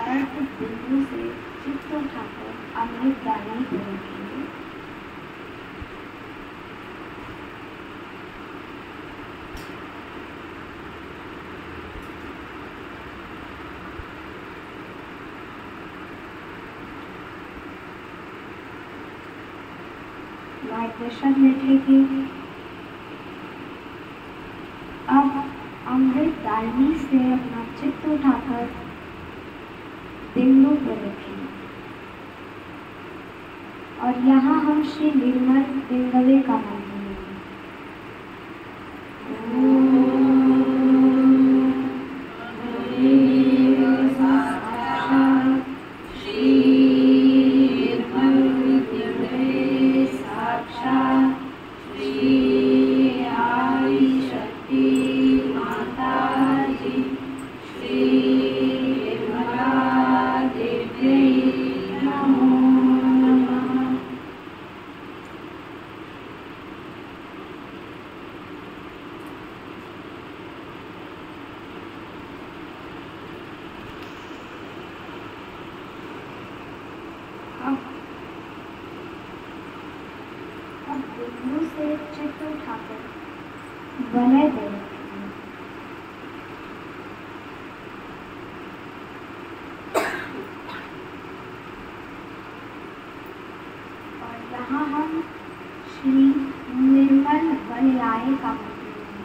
अर्थ बिंदु से चित्त उठाकर अमृत दानी को रखेंगे। वाइब्रेशन लेंगे। अब अमृत दानी से अपना चित्त उठाकर बिंदु पर रखें और यहाँ हम श्री निर्मल पिंगले का मंत्र लेंगे। अब बिंदु से चित्त उठाकर वलय पर रखेंगे। और यहाँ हम श्री निर्मल वलयाय का मंत्र लेंगे।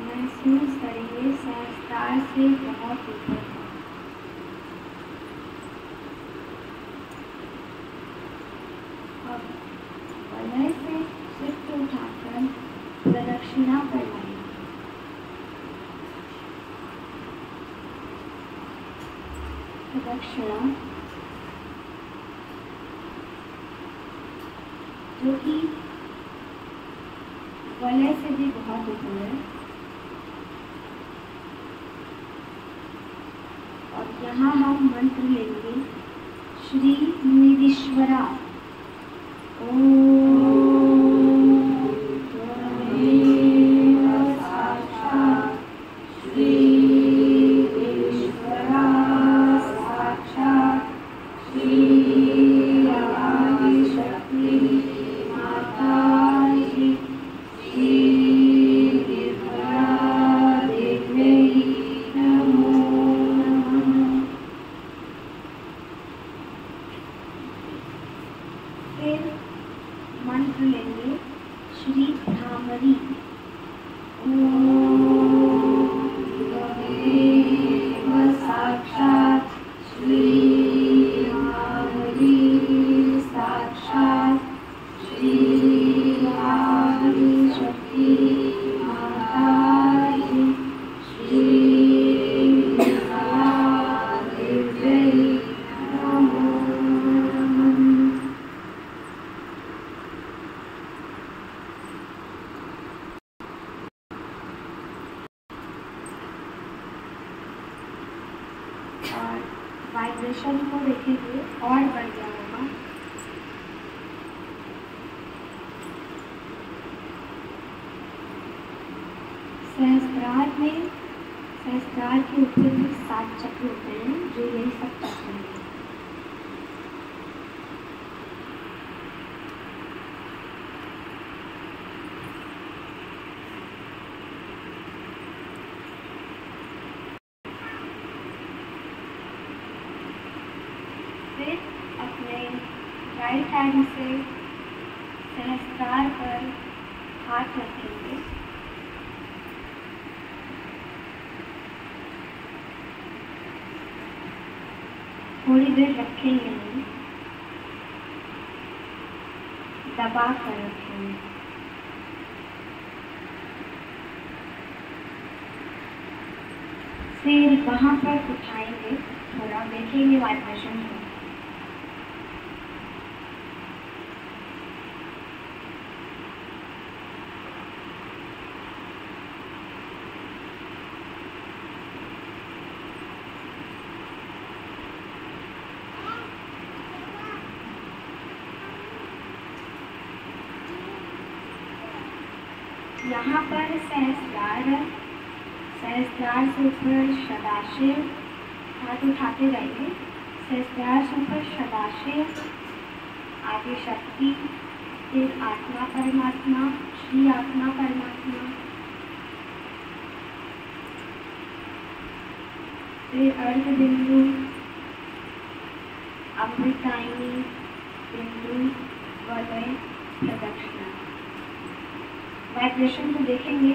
महसूस करिए सहस्त्रार से बहुत ऊपर है। अब वलय से चित्त उठाकर प्रदक्षिणा पर लाएंगे। प्रदक्षिणा जो कि वलय से भी बहुत ऊपर है। और यहाँ हम मंत्र लेंगे श्री निरीश्वरा। फिर मंत्र लेंगे श्री भ्रामरी। साक्षात श्री भ्रामरी साक्षात श्री भ्रामरी शक्ति माता जी श्री और वाइब्रेशन को देखेंगे और बढ़ गया होगा। सहस्त्रार में सहस्त्रार के ऊपर भी 7 चक्र होते हैं जो यही सब चक्र हैं। फिर अपने राइट हैंड से सहस्त्रार पर हाथ रखेंगे। थोड़ी देर रखेंगे नहीं, दबा कर रखेंगे। फिर वहाँ पर उठाएंगे थोड़ा देखेंगे वाइब्रेशन को। यहाँ पर सहस्त्रार है, सहस्त्रार से ऊपर सदाशिव, हाथ उठाते जाइए। सहस्त्रार से ऊपर सदाशिव, आगे शक्ति, फिर आत्मा परमात्मा, श्री आत्मा परमात्मा, फिर अर्ध बिंदु, अमृतायनी बिंदु, वलय, प्रदक्षिणा। वाइब्रेशन को देखेंगे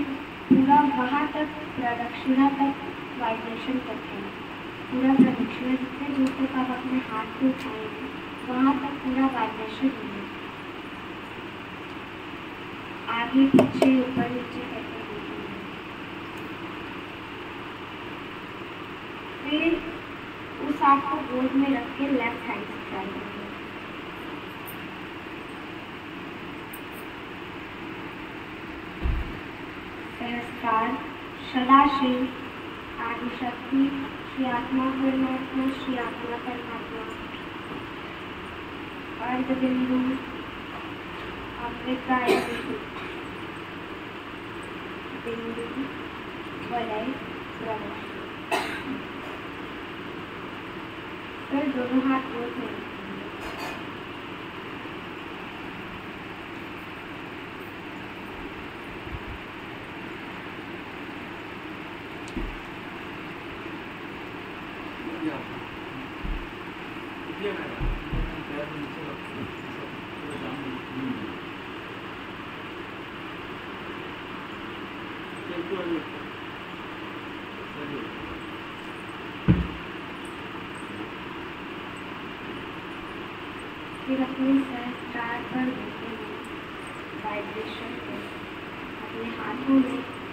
पूरा वहाँ तक, प्रदक्षिणा तक वाइब्रेशन तक है। पूरा प्रदक्षिणा जितने दूर तक आप अपने हाथ को उठाएंगे वहाँ तक पूरा वाइब्रेशन है। आगे पीछे ऊपर नीचे करके देखेंगे। फिर उस हाथ को गोद में रख के लेफ्ट हैंड से ट्राई करेंगे। सहस्त्रार, सदाशिव, आदिशक्ति, श्री आत्मा परमात्मा, श्री आत्मा परमात्मा, अर्ध बिंदु, अमृतायनी बिंदु, वलय, प्रदक्षिणा। फिर दोनों हाथ गोद में फिर अपने सहस्त्रार पर देखेंगे वाइब्रेशन को। अपने हाथों में